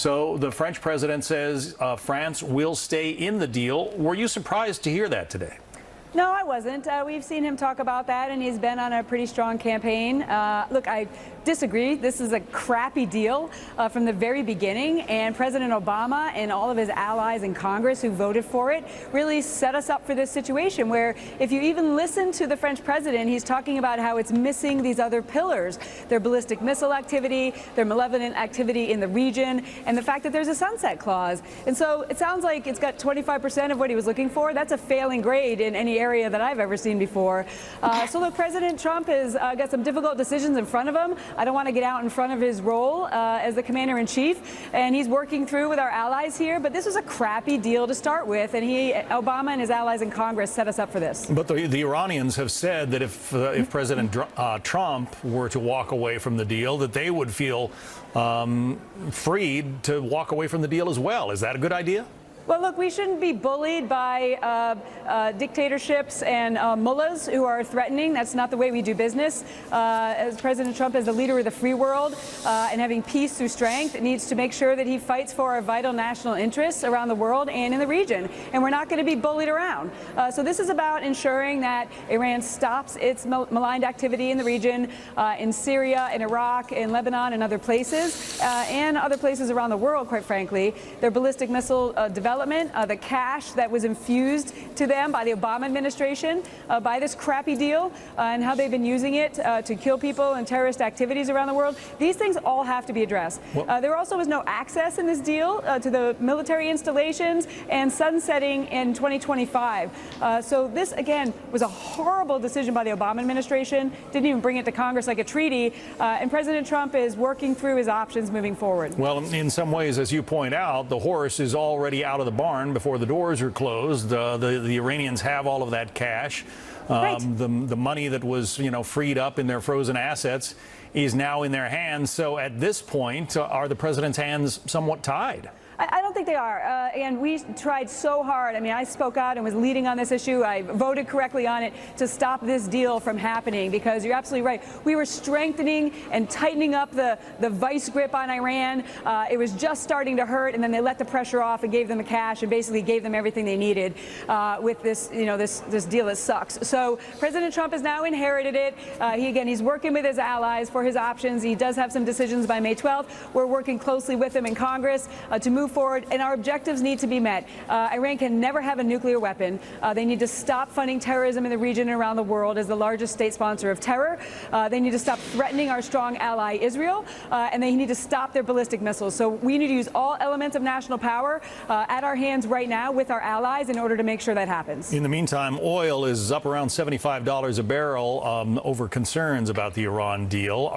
So the French president says France will stay in the deal. Were you surprised to hear that today? No, I wasn't. We've seen him talk about that, and he's been on a pretty strong campaign. Look, I disagree. This is a crappy deal from the very beginning, and President Obama and all of his allies in Congress who voted for it really set us up for this situation where, if you even listen to the French president, he's talking about how it's missing these other pillars, their ballistic missile activity, their malevolent activity in the region, and the fact that there's a sunset clause. And so it sounds like it's got 25% of what he was looking for. That's a failing grade in any area that I've ever seen before. So look, President Trump has got some difficult decisions in front of him. I don't want to get out in front of his role as the commander-in-chief, and he's working through with our allies here, but this was a crappy deal to start with, and Obama and his allies in Congress set us up for this. But the Iranians have said that if President Trump were to walk away from the deal, that they would feel freed to walk away from the deal as well. Is that a good idea? Well, look, we shouldn't be bullied by dictatorships and mullahs who are threatening. That's not the way we do business. As President Trump, as the leader of the free world and having peace through strength, needs to make sure that he fights for our vital national interests around the world and in the region. And we're not going to be bullied around. So this is about ensuring that Iran stops its maligned activity in the region, in Syria, in Iraq, in Lebanon, and other places, and other places around the world, quite frankly. Their ballistic missile development, the cash that was infused to them by the Obama administration by this crappy deal, and how they've been using it to kill people and terrorist activities around the world. These things all have to be addressed. There also was no access in this deal to the military installations and sunsetting in 2025. So this, again, was a horrible decision by the Obama administration. Didn't even bring it to Congress like a treaty. And President Trump is working through his options moving forward. Well, in some ways, as you point out, the horse is already out of the barn before the doors are closed. The Iranians have all of that cash. Right. The money that was, freed up in their frozen assets is now in their hands. So at this point, are the president's hands somewhat tied? I don't think they are. And we tried so hard. I mean, I spoke out and was leading on this issue. I voted correctly on it to stop this deal from happening, because you're absolutely right. We were strengthening and tightening up the vice grip on Iran. It was just starting to hurt, and then they let the pressure off and gave them the cash and basically gave them everything they needed with this, this deal that sucks. So President Trump has now inherited it. He's working with his allies for his options. He does have some decisions by May 12th. We're working closely with him in Congress to move forward, and our objectives need to be met. Iran can never have a nuclear weapon. They need to stop funding terrorism in the region and around the world as the largest state sponsor of terror. They need to stop threatening our strong ally Israel, and they need to stop their ballistic missiles. So we need to use all elements of national power at our hands right now with our allies in order to make sure that happens. In the meantime, oil is up around $75 a barrel over concerns about the Iran deal.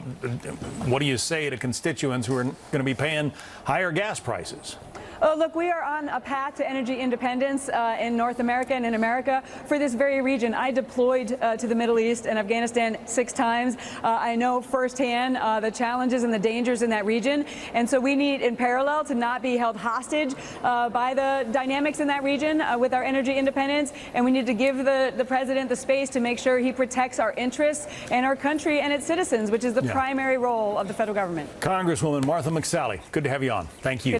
What do you say to constituents who are going to be paying higher gas prices? Oh, look, we are on a path to energy independence in North America and in America for this very region. I deployed to the Middle East and Afghanistan 6 times. I know firsthand the challenges and the dangers in that region. And so we need, in parallel, to not be held hostage by the dynamics in that region with our energy independence. And we need to give the president the space to make sure he protects our interests and our country and its citizens, which is the primary role of the federal government. Congresswoman Martha McSally, good to have you on. Thank you.